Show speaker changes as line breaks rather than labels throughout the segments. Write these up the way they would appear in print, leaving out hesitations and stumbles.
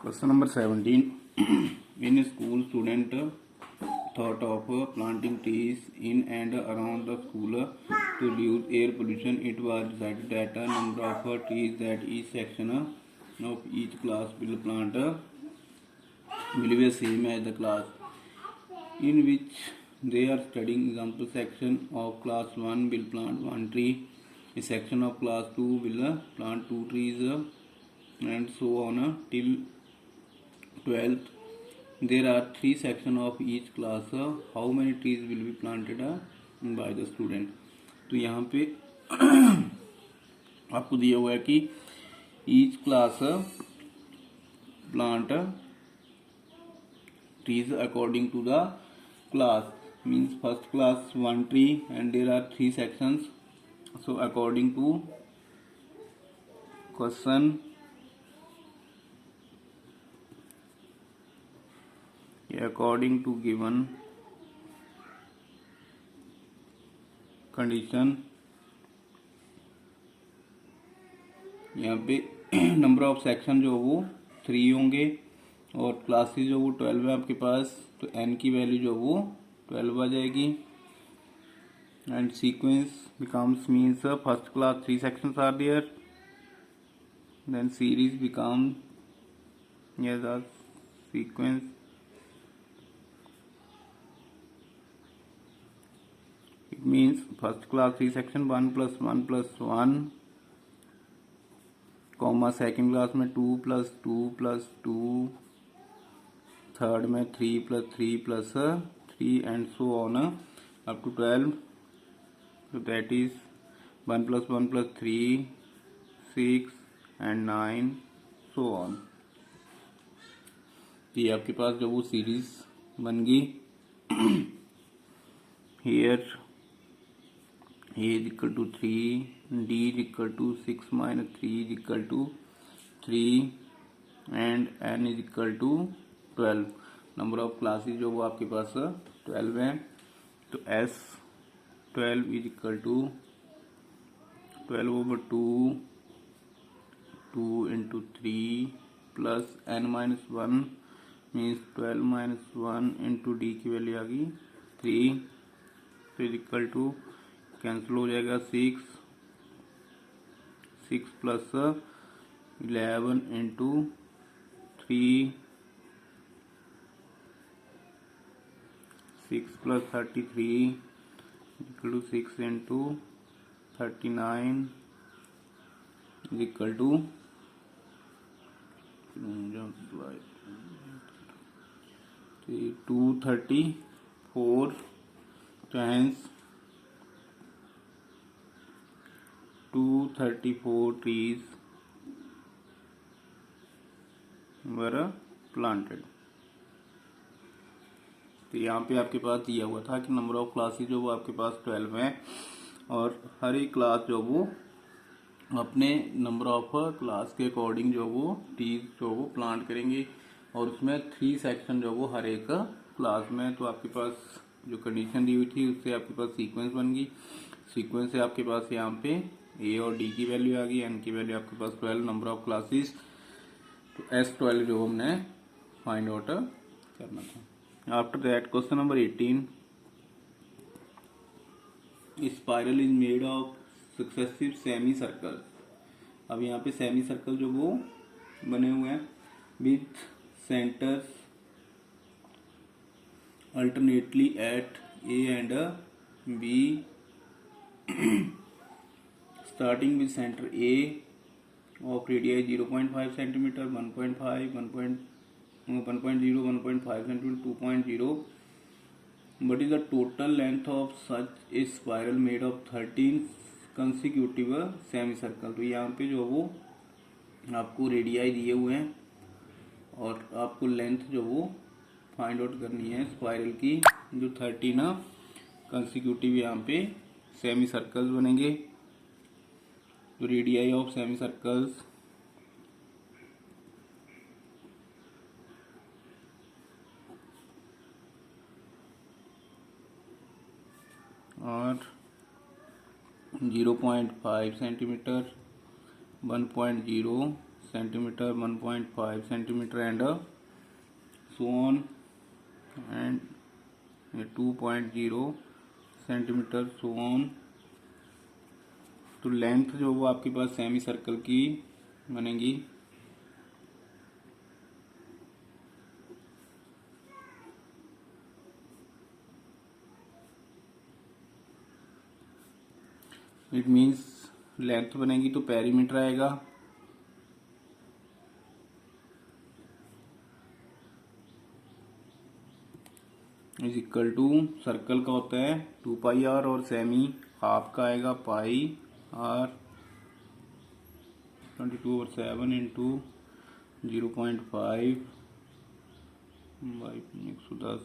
Question number 17. In a school, student thought of planting trees in and around the school to reduce air pollution. It was decided that the number of trees that each section of each class will plant will be the same as the class in which they are studying. Example: section of class 1 will plant 1 tree, a section of class 2 will plant 2 trees, and so on till 12th. There are 3 sections of each class. How many trees will be planted by the student? तो यहाँ पे आपको दिया हुआ है कि each class plant trees according to the class, means first class 1 tree and there are 3 sections. So according to question, according to given condition, यहाँ पे नंबर ऑफ सेक्शन जो वो 3 होंगे और क्लासेस जो वो 12 है आपके पास, तो n की वैल्यू जो वो 12 आ जाएगी. And sequence becomes means first class 3 sections are there, then series become as a sequence. It means first class 3 section 1 plus 1 plus 1, comma second class में 2 plus 2 plus 2, थर्ड में 3 plus 3 plus 3 and so on up to 12. So that is 1 plus 1 plus 3, 6 and 9 so on. ये आपके पास जो वो series बन गई. Here A is equal to 3, D is equal to 6 minus 3 is equal to 3 and N is equal to 12. Number of classes जो वो आपके पास 12 है, तो S 12 is equal to 12 over 2 into 3 plus N minus 1 means 12 minus 1 into D की value आ गई 3, तो is equal to cancel हो जाएगा 6 plus 11 into 3, 6 plus 33 equal to 6 into 39 equal to 234 times 234 trees were planted. तो यहाँ पे आपके पास दिया हुआ था कि नंबर ऑफ क्लासेस जो वो आपके पास 12 हैं और हर एक क्लास जो वो अपने नंबर ऑफ क्लास के अकॉर्डिंग जो वो ट्रीज जो वो प्लांट करेंगे और उसमें 3 सेक्शन जो वो हर एक क्लास में. तो आपके पास जो कंडीशन दी हुई थी उससे आपके पास सीक्वेंस बन गई. सीक्वेंस से आपके पास यहाँ पे ए और डी की वैल्यू आ गई, एन की वैल्यू आपके पास 12, नंबर ऑफ क्लासेस तो S12 जो हमने फाइंड आउट करना था. After that question number 18. Spiral is made of successive semi circle. अब यहाँ पे सेमी सर्कल जो वो बने हुए हैं with centres alternately at A and B. Starting with center A of radii 0.5 cm, 1.5, 1.0, 1.5 cm, 2.0. What is the total length of such a spiral made of 13 consecutive semicircle? तो यहाँ पे जो वो आपको रेडियाई दिए हुए हैं और आपको लेंथ जो वो फाइंड आउट करनी है स्पाइरल की, जो 13 कंसिक्यूटिव यहाँ पे सेमी सर्कल्स बनेंगे. तो रेडियाई ऑफ सेमी सर्कल्स और 0.5 centimetre, 1.0 centimeter, 1.5 centimeter, and so on, and 2.0 centimetre, so on. तो लेंथ जो वो आपके पास सेमी सर्कल की बनेगी इट मीन्स लेंथ बनेगी तो पेरीमीटर आएगा, इज इक्वल टू सर्कल का होता है 2 पाई आर और सेमी हाफ का आएगा pi r 22/7 into 0.5 by 110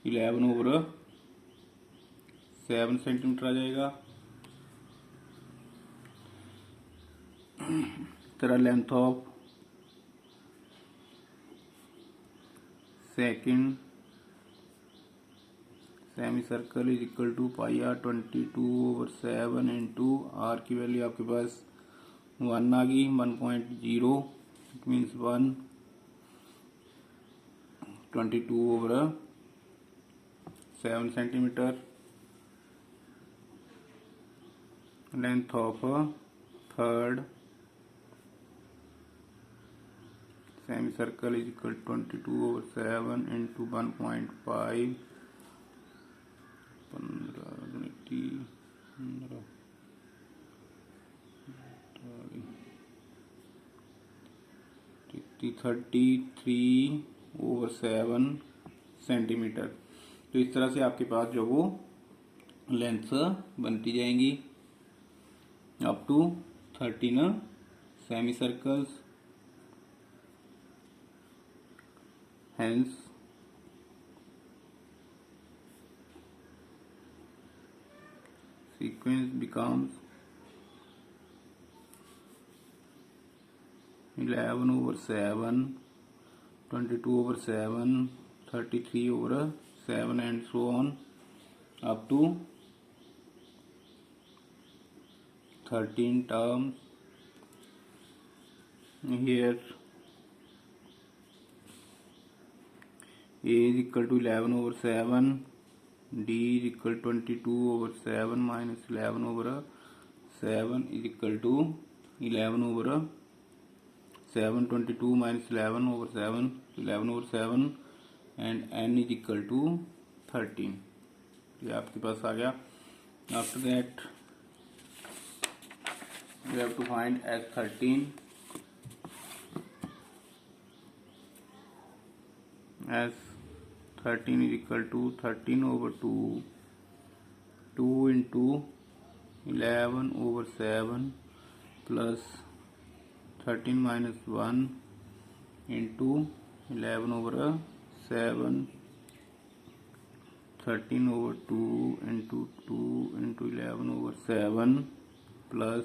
11/7 centimetre आ जाएगा। तेरा length of second semicircle is equal to pi r 22/7 into r की वैल्यू आपके पास 1 आ गई 1.0, it means 122/7 centimetre. Length of third semicircle is equal 22/7 into 1.5 33/7 centimetre. तो इस तरह से आपके पास जो वो लेंथ बनती जाएंगी up to 13 semicircles. Hence, sequence becomes 11/7, 22/7, 33/7, and so on up to 13 terms. Here A is equal to 11/7, D is equal to 22/7 minus 11/7 is equal to 11/7, 22 minus 11/7, 11/7, and N is equal to 13। ये आपके पास आ गया। After that you have to find S13 is equal to 13/2, 2 into 11/7 plus 13 minus 1 into 11/7, 13/2 into 2 into 11/7 plus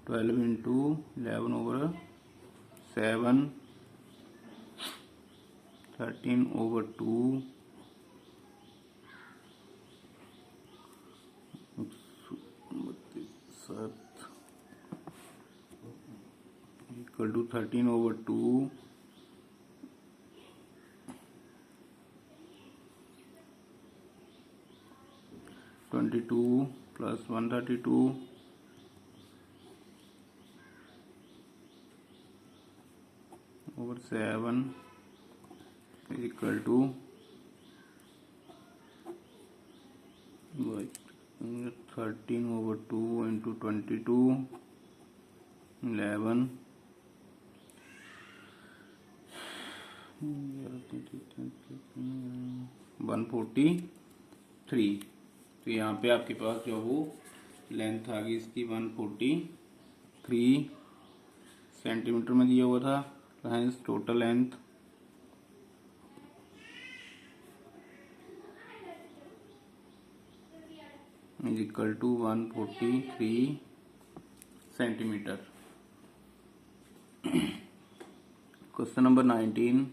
12 into 11/7, 13/2 equal to 13/2 22 plus 132 over 7 is equal to 13/2 into 22, 11, 143। तो यहाँ पे आपके पास जो वो length आ गई इसकी 143 सेंटीमीटर में दिया हुआ था। तो hence total length is equal to 143 centimetre. Question number 19,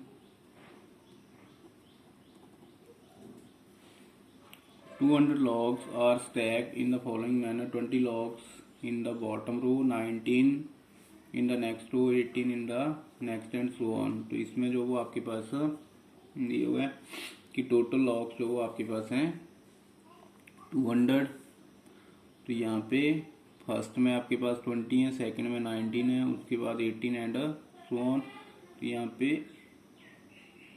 logs are stacked in the following manner: 20 logs in the bottom row, 19 in the next row, 18 in the next and so on. तो इसमें जो वो आपके पास दिए हुए हैं कि total logs जो वो आपके पास हैं 200। तो यहाँ पे फर्स्ट में आपके पास 20 है, सेकंड में 19 है, उसके बाद 18 एंड सो ऑन। तो यहाँ पे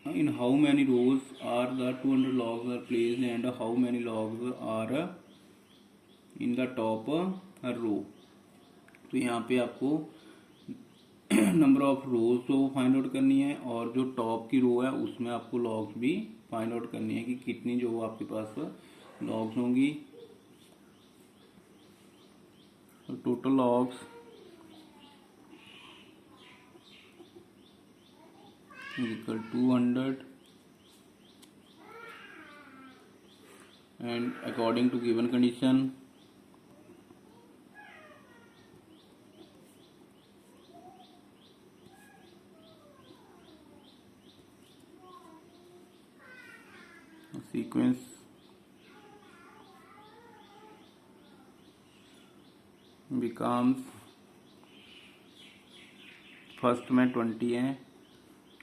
in how many rows are the 200 logs are placed and how many logs are in the top row. तो यहाँ पे आपको नंबर ऑफ रोज तो वो फाइंड आउट करनी है, और जो टॉप की रो है उसमें आपको लॉग्स भी फाइंड आउट करनी है कि कितनी जो आपके पास लॉग्स होंगी। तो total logs equal 200 and according to given condition sequence becomes first में 20 है,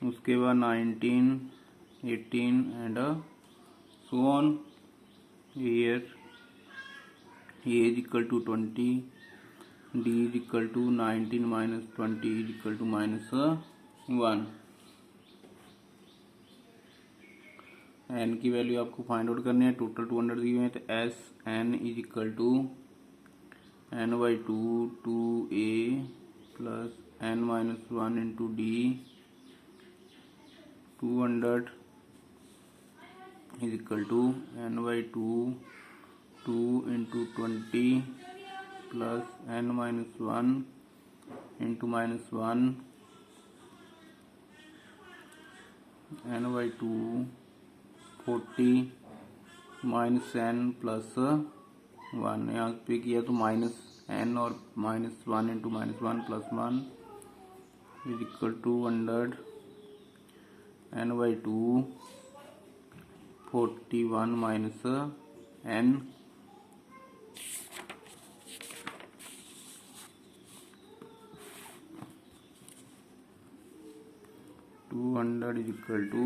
उसके बाद 19, 18 and so on. Here a is equal to 20, d is equal to 19 minus 20 is equal to -1। N की वैल्यू आपको फाइंड आउट करनी है। Total 200 दिए हुए हैं, तो S n is equal to n/2 2a plus n-1 into d. 200 is equal to n/2 2 into 20 plus n-1 into -1 n/2 40 minus n plus 1। यहाँ पे किया तो -n और -1 into -1 plus 1 is equal to 100 n/2 41 minus n। To 200 is equal to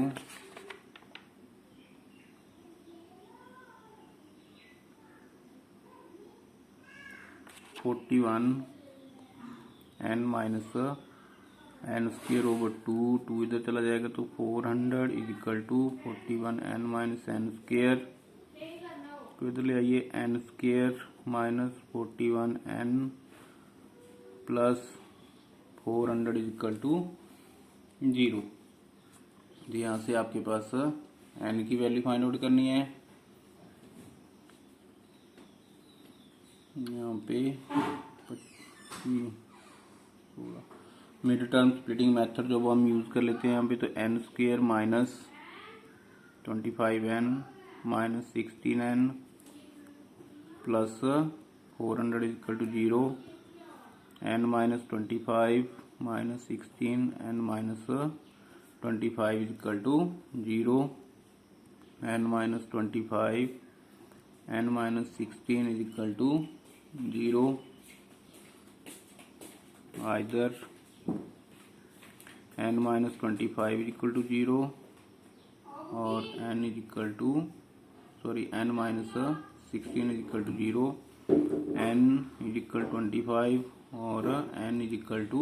41 n minus n square over 2 इधर चला जाएगा तो 400 is equal to 41 n minus n square. तो इधर ले आइए n square minus 41 n plus 400 is equal to 0। यहाँ से आपके पास n की वैल्यू फाइंड आउट करनी है। यहाँ पे मिड टर्म स्प्लिटिंग मेथड जो वो हम यूज़ कर लेते हैं यहाँ पे। तो n square minus 25n minus 16n plus 400 is equal to 0। n minus 25 minus 16 n minus 25 is equal to 0। n minus 25 n minus 16 is equal to 0। either n minus 25 is equal to 0 or n is equal to n minus 16 is equal to 0, n is equal to 25 और n is equal to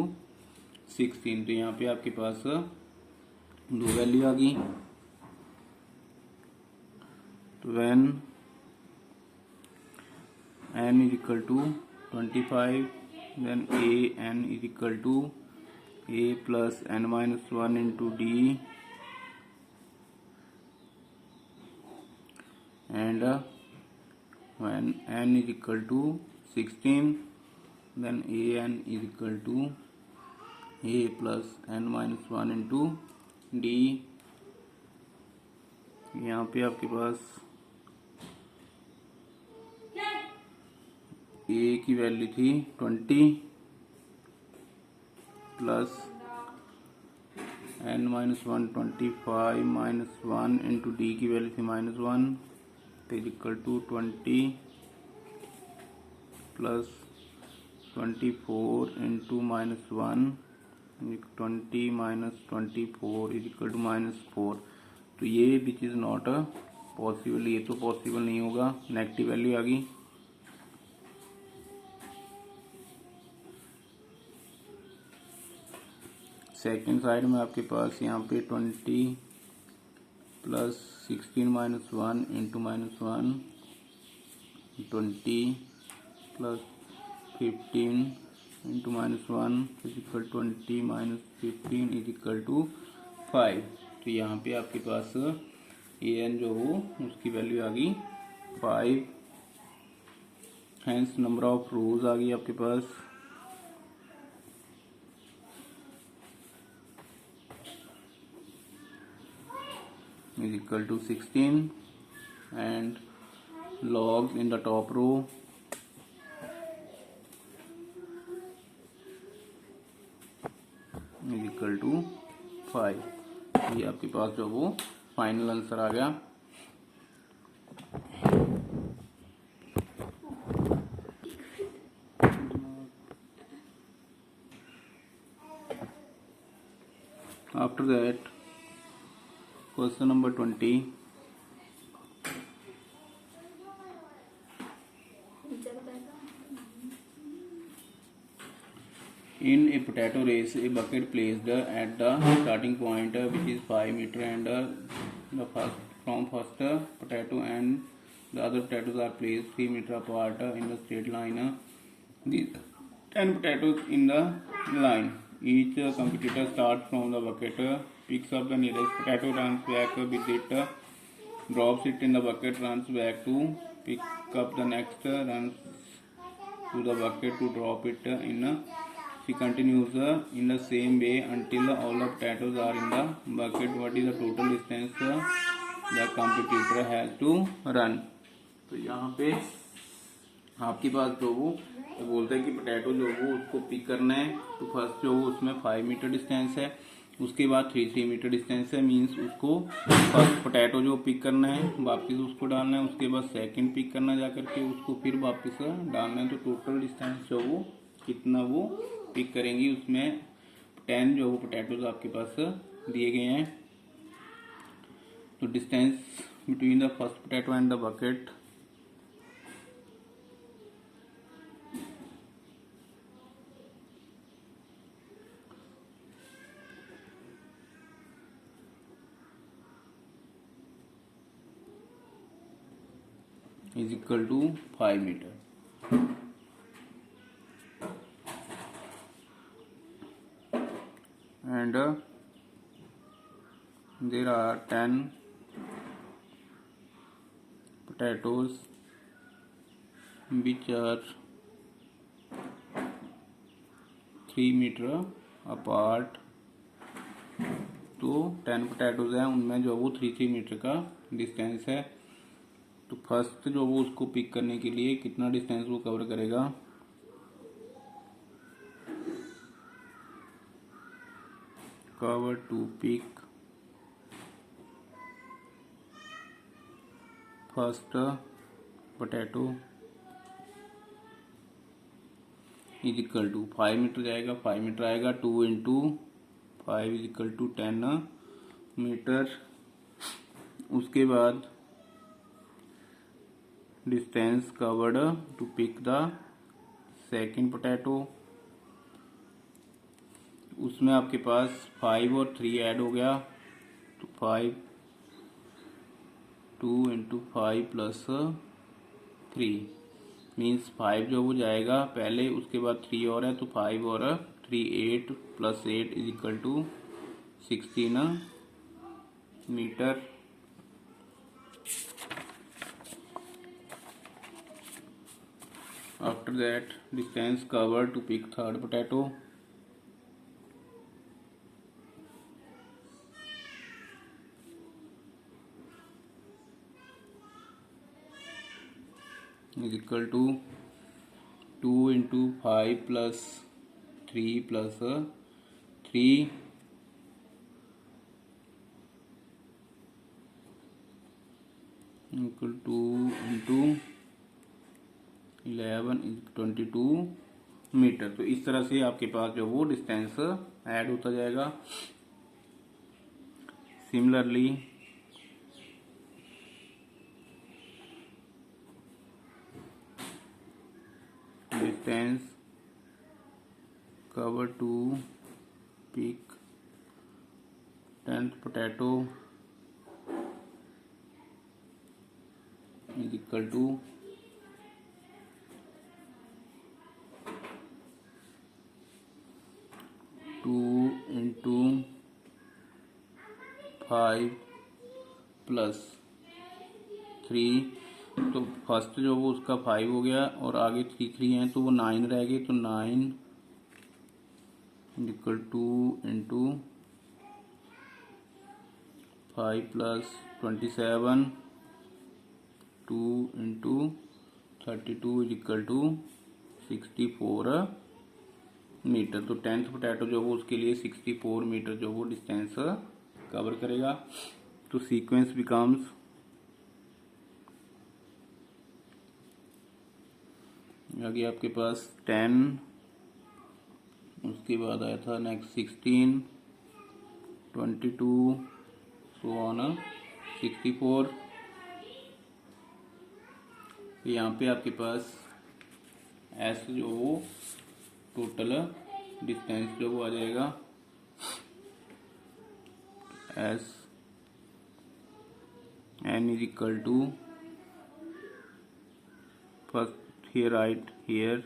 16। तो यहाँ पे आपके पास दो value आ गई। तो when n is equal to 25 then a n is equal to a plus n minus 1 into d and when n is equal to 16 then a n is equal to a plus n minus 1 into d। यहाँ पे आपके पास a की value थी 20 plus n minus 1 25 minus 1 into d की value थी -1 तो is equal to 20 plus 24 into -1, 20 minus 24 is equal to -4। तो ये विच इज़ नॉट पॉसिबल, ये तो पॉसिबल नहीं होगा, नेगेटिव वैल्यू आ गई। सेकेंड साइड में आपके पास यहाँ पे 20 plus 16 minus 1 into -1, 20 plus 15 into -1 is equal 20 minus 15 is equal to 5। तो यहाँ पे आपके पास ए एन जो हो उसकी वैल्यू आ गई 5। हैंस नंबर ऑफ रोज आ गई आपके पास is equal to 16 and logs in the top row is equal to 5। ये आपके पास जो वो फाइनल आंसर आ गया। After that question number 20, in a potato race a bucket placed at the starting point which is 5 meter and the first potato and the other potatoes are placed 3 meter apart in the straight line। These 10 potatoes in the line, each competitor starts from the bucket, picks up the nearest potato, runs back with it, drops it in the bucket, runs back to pick up the next, runs to the bucket to drop it in। She continues in the same way until all the potatoes are in the bucket। What is the total distance the competitor has to run? तो यहाँ पे आपके पास जो वो बोलते हैं कि potato जो वो उसको पिक करना है। तो फर्स्ट जो वो उसमें 5 मीटर डिस्टेंस है, उसके बाद 3 मीटर डिस्टेंस है, मीन्स उसको फर्स्ट पोटैटो जो पिक करना है वापस उसको डालना है, उसके बाद सेकंड पिक करना जा करके उसको फिर वापस डालना है। तो टोटल डिस्टेंस जो वो कितना वो पिक करेंगी, उसमें 10 जो वो पोटैटोज आपके पास दिए गए हैं। तो distance between the first potato and the bucket is equal to 5 meter। And there are 10 potatoes which are 3 meter apart। तो 10 पोटैटोज हैं, उनमें जो वो 3 मीटर का डिस्टेंस है। तो फर्स्ट जो वो उसको पिक करने के लिए कितना डिस्टेंस वो कवर करेगा, cover to pick first potato is equal to 5 metre जाएगा, 5 मीटर आएगा, 2 into 5 is equal to 10 metre. उसके बाद distance covered to pick the second potato, उसमें आपके पास 5 और 3 ऐड हो गया। तो 5 2 इंटू 5 प्लस 3 मीन्स 5 जो वो जाएगा पहले, उसके बाद 3 और है, तो 5 और 3 8 plus 8 is equal to 16 metre. After that, distance covered to pick third potato is equal to 2 into 5 plus 3 plus 3 equal to 2 into 11 is 22 metre. तो इस तरह से आपके पास जो वो डिस्टेंस ऐड होता जाएगा। Similarly distance cover to pick 10th potato is equal to 2 into 5 plus 3। तो फर्स्ट जो वो उसका 5 हो गया और आगे 3 हैं तो वो 9 रह गए, तो 9 equal 2 into 5 plus 27, 2 into 32 is equal to 64 metre. तो 10th पोटैटो जो वो उसके लिए 64 मीटर जो वो डिस्टेंस कवर करेगा। तो सीक्वेंस बिकम्स आगे आपके पास 10, उसके बाद आया था नेक्स्ट 16, 22 सो ऑन 64। यहाँ पे आपके पास एस जो वो टोटल डिस्टेंस जो वो आ जाएगा S n is equal to first here write here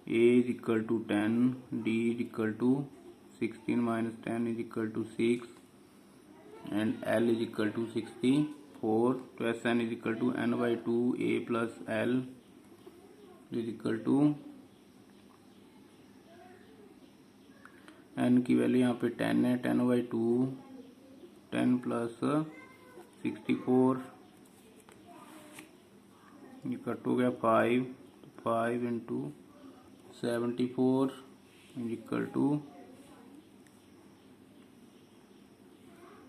a is equal to 10, d is equal to 16 minus 10 is equal to 6 and l is equal to 64। तो Sn is equal to n by 2 a plus l is equal to n की value यहाँ पे 10 है, 10 by 2 10 plus 64, ये cut हो गया 5, 5 into 74 is equal to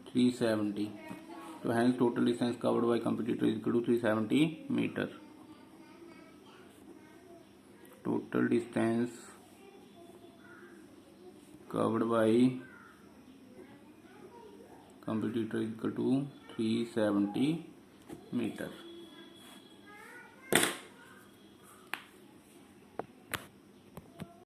370। तो hence total distance covered by computer is equal to 370 metre. Total distance covered by computer is equal to 370 metre.